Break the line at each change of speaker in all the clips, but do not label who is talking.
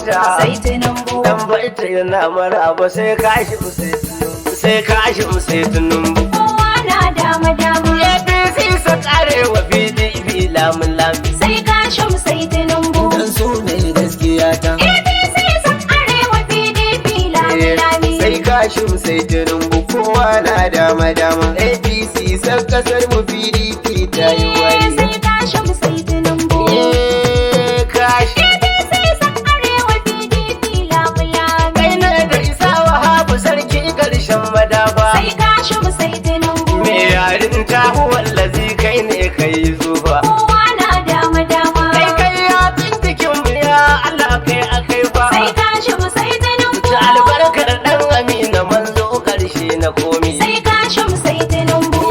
bata
sai Tinubu.
Dan bata yana maraba sai kashi sai Tinubu.
Kowa na dama-dama.
APC sa karewa PDP lamun-lami
sai Kashim sai Tinubu.
Dan su ne gaskiya ta.
APC sun arewa PDP lami-lami.
Sai Kashim sai Tinubu kowa na dama-dama. APC san kasar mu PDP ta yi wari.
sai Kashim sai Tinubu.
Kashi
APC sun arewa PDP lami-lami.
kai ne da isa wahabu sarki karshen madafa.
sai Kashim sai Tinubu.
Me yarin ta wallazi kai ne kai zuba.
Kowa na dama-dama.
Kai ya bindikin mu ya Allah kai akai fa.
sai Kashim sai Tinubu.
Ta albarkar dan Amina manzo karshe na komi.
sai Kashim sai Tinubu.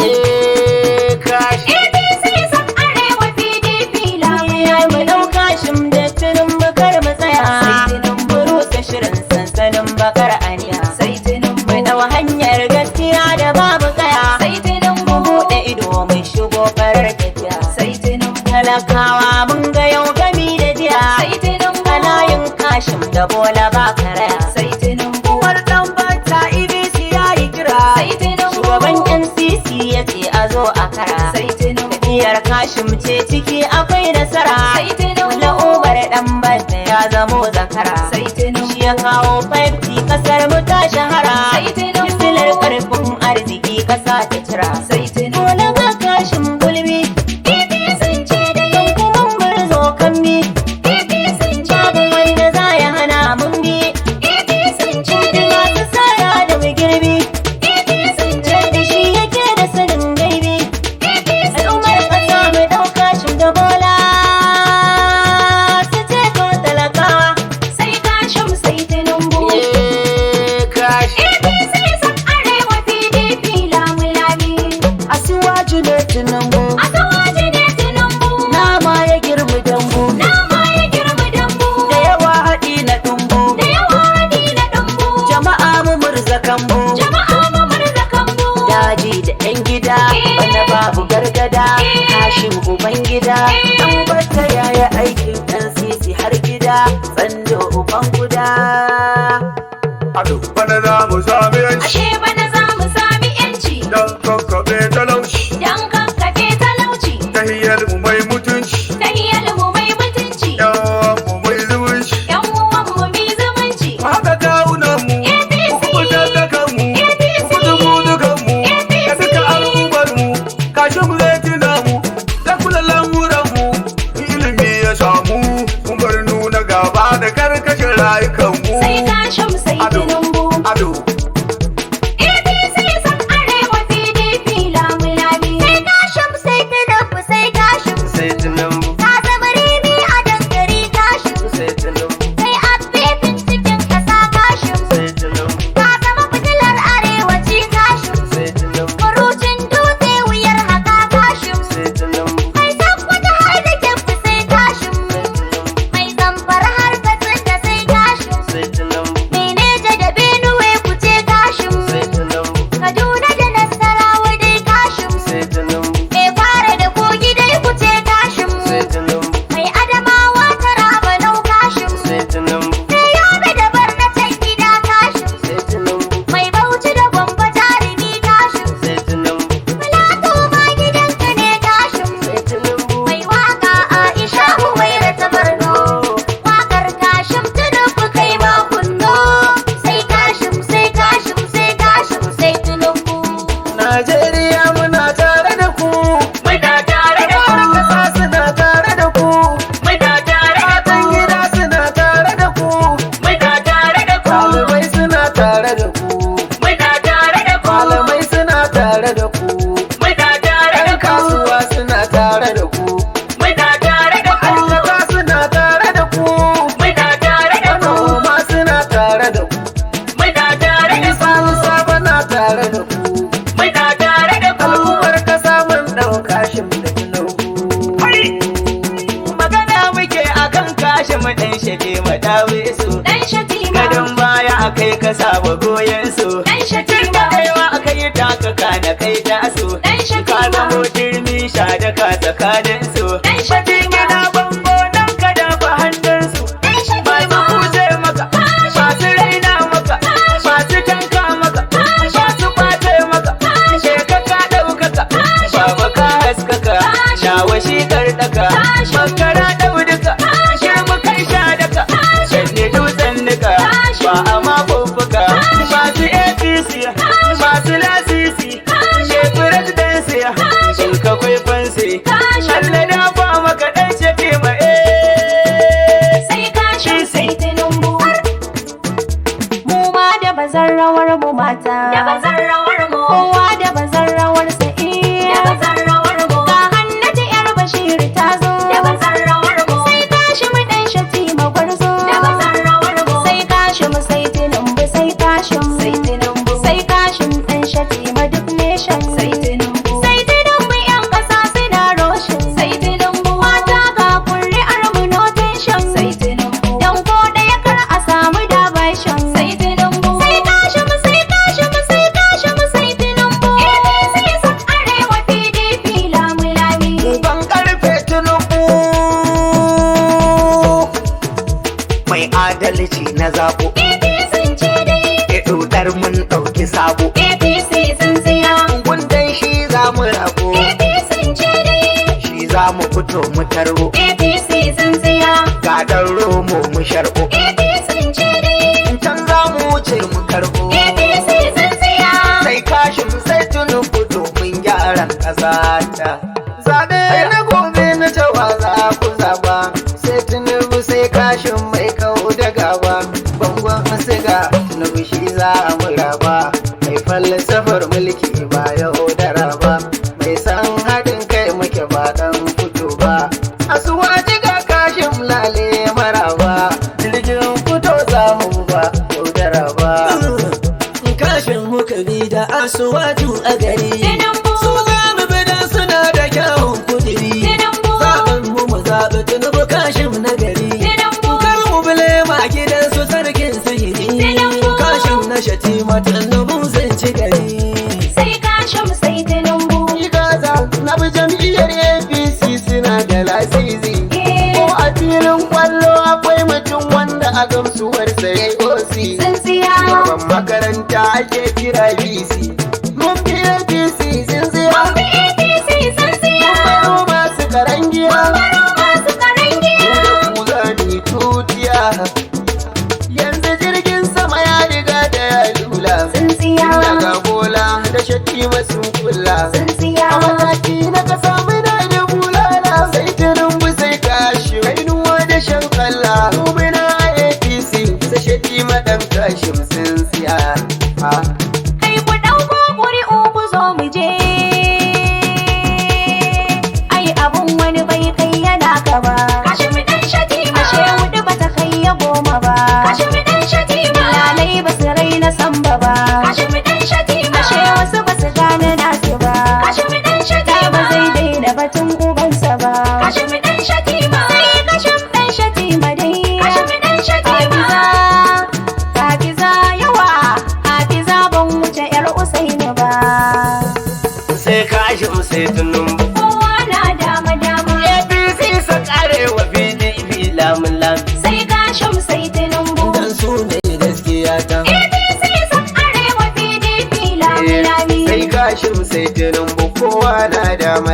Kashi
APC sun arewa PDP lami-lami.
mu ɗauka shim da Tinubu kar mu tsaya.
sai Tinubu.
Rusa shirin sansanin bakar aniya.
sai Tinubu.
Mu ɗau hanyar gaskiya da babu tsaya.
sai Tinubu.
Buɗe ido mai shigo farar tafiya.
sai Tinubu.
Talakawa mun ga yau gami da jiya.
sai Tinubu.
A layin Kashim da Bola ba karaya.
sai Tinubu.
Uwar ɗan bata EBC ya yi kira.
sai Tinubu.
Shugaban NCC ya ce a zo a kara.
sai Tinubu.
Tafiyar Kashim ce ciki akwai nasara.
sai Tinubu.
Wala Umar ɗan bata ya zamo zakara.
sai Tinubu.
Shi ya kawo 5G kasar mu ta shahara.
sai Tinubu.
Silar karfin arziki kasa ta cira.
sai Tinubu.
Dole ga Kashim gulbi.
APC ce da
Don kuma murzo kan mi.
APC ce
Babu wanda za ya hana mun bi.
APC ce
Da masu tsara da mu girbi.
APC
Da shi yake da sanin gaibi.
APC
Al'ummar ƙasa mu ɗauka shi da Bola. Su ceto talakawa.
sai Kashim sai Tinubu.
kashi
APC sun arewa PDP lami-lami.
Asuwaju ne Tinubu.
Asawaji ne Tinubu.
Nama ya girmi dambu.
Nama ya girma dambu.
Da yawa haɗi na ɗumbu.
Da yawa ni na dambu.
Jama'a mu murza kambu.
Jama'a mu murza kambu.
Daji da 'yan gida. Bana babu gargada. Kashim uban gida. An bata yaya aikin ɗan sisi har gida. Tsando uban guda.
Ado bana za mu sami yanci
Ashe bana za mu sami 'yanci.
dan kakkaɓe talauci.
Dan kakkaɓe talauci.
Tahiyar mu mai mutunci,
Tahiyar mu mai mutunci.
yawan mu mai zumunci.
Yan uwan mu mi zumunci.
Haka kawunan mu,
APC.
ku fitar da kanmu,
APC.
ku dubu dukan mu,
APC.
da duka al'ummar mu. Kashe mu zai tuna mu, da kula lamuran mu. Ilimi ya samu, mun bar nuna gaba da karkashin rayukan mu.
Sai Kashim sai Tinubu.
Ado,
APC sun arewa PDP lami-lami. Sai Kashim sai Tinubu sai Kashim.
sai Tinubu
Ka zama rimi a dangare Kashim.
sai Tinubu
Sai afefin cikin ƙasa Kashim.
sai Tinubu
Ka zama fitilar arewaci Kashim.
sai Tinubu
Furucin dutse wuyar haka Kashim.
sai Tinubu
Mai tabbata har da kyamfi sai Kashim. Mai zamfara har Katsina sai Kashim.
sai Tinubu
Mai Neja da Benue ku ce Kashim.
sai Tinubu
Kaduna da Nasarawa dai Kashim.
sai Tinubu
Mai fara da kogi dai ku ce Kashim.
sai Tinubu
Mai Adamawa Taraba nau Kashim.
sai Tinubu
Mai Yobe da Barna can gida Kashim.
sai Tinubu
Mai Bauchi da Gombe jarumi Kashim.
sai Tinubu
Filato ma gidanka ne Kashim.
sai Tinubu
Mai waka Aisha Humaira ta Borno. Wakar Kashim Tinubu kai ma kunno. Sai Kashim sai Kashim sai Kashim sai Tinubu.
Najeriya muna tare da ku
Mai da tare da
Yaran kasa suna tare da ku
Mai da tare da
Matan gida suna tare da ku
Mai da tare da
Malamai suna tare da ku
Mai da tare da
Malamai suna tare da ku
Mai da tare
Yan kasuwa suna tare da ku
Mai da tare da
Ma'aikata suna tare da ku
Mai da tare
Manoma suna tare da ku
Mai da tare
Sani Saba na tare da ku
Mai da tare da
Al'ummar kasa mun ɗauka shi da Tinubu
Magana muke akan kashe mu ɗan shade mu dawe su.
Dan Shatima.
Gadon baya akai ka saba goyen su.
Dan Shatima.
Kaiwa akai takaka na kai tasu.
Dan Shatima.
Ka zamo turmi sha da ka tsakanin su.
Dan Shatima.
Gina bango nan ka dafa hannun su.
Dan Shatima.
Masu kuse
mata.
Da bazan rawar mu.
Kowa da bazan rawarsa
Da bazan rawar mu.
Ga Hannatu yar Bashir ta zo.
Da bazan rawar mu.
Sai Kashim dan Shatima gwarzo.
Da bazan rawar mu.
Sai Kashim sai Tinubu sai Kashim.
Sai Tinubu.
Sai Kashim dan Shatima duk nation.
Sai Tinubu.
Sai Tinubu yan kasa suna roshin.
Sai Tinubu.
Mata ga kuri'ar mu no tension.
Sai Tinubu.
Dan ko ɗaya kar a samu dabashin.
Sai Tinubu.
Sai Kashim sai Kashim sai Kashim sai Tinubu.
APC sun arewa PDP
Lami.
Uban karfe Tinubu mai adalci na zabo.
APC ce dai.
Dudar mun ɗauki sabo.
APC sun siya.
Gundan shi za mu rabo.
APC ce dai.
Shi za mu fito mu tarbo.
APC sun siya.
Ga ɗan romo mu sharbo.
APC ce dai.
Can za mu wuce mu karbo.
APC sun siya.
Sai Kashim sai Tinubu domin gyaran ƙasa ta. Zaɓe na gobe na cewa za ku zaɓa. Sai Tinubu sai Kashim mai kawo da gaba. Bangon siga Tinubu shi za mu raba. Mai falsafar mulki ba yaudara ba. Mai san haɗin kai muke ba ɗan fito ba. Asuwaji ga Kashim lale maraba. Jirgin fito za mu ba yaudara ba.
Kashin muka bi da asuwaju a gari.
Tinubu.
Su za mu bi dan suna da kyawun kudiri.
Tinubu.
Zaɓen mu zaɓi Tinubu kashin na gari.
Tinubu.
Kar mu bile ma gidan su sarkin sihiri.
Tinubu.
Kashin na Shatima Tinubu zai ci gari.
Sai Kashim sai Tinubu.
Gaza na bi jam'iyyar APC suna da lasisi. Ko a filin kwallo akwai mutum wanda a gamsuwarsa ya yi osi.
Sun siya.
Gaban makaranta ake kira BC. Mun fi APC sun siya.
Mun bi APC sun siya.
Baro masu karangiya.
Baro masu karangiya.
Da ku zani tutiya. Yanzu jirgin sama ya riga da ya lula.
Sun siya.
Daga Bola da Shatima sun kula.
Sun siya.
A mataki na kasa muna da bulala. Sai Tinubu sai Kashim. Rainuwa da shan kalla. Mubina APC sai Shatima dan Kashim sun siya.
Kai ku ɗauko ƙuri'u ku zo mu je. Ai abun wani bai kai yana gaba.
Kashim dan Shatima.
Ashe huɗu ba ta kai ya goma ba.
Kashim dan Shatima.
Lalai ba su raina samba ba.
Kashim dan Shatima.
Ashe wasu ba su gane nasu ba.
Kashim dan
Da
Shatima.
ba zai daina batun ubansa ba.
Kashim dan Shatima.
Sai Kashim ɗan Shatima dai.
Kashim dan Shatima.
Hafiza yawa. Hafiza ban wuce 'yar Usaini ba.
Sai Kashim sai Tinubu.
Kowa na dama.
APC sun arewa PDP lamun lamun.
Sai Kashim sai Tinubu.
Dan su ne gaskiya ta.
APC sun arewa PDP lami.
Sai Kashim sai Tinubu kowa na dama.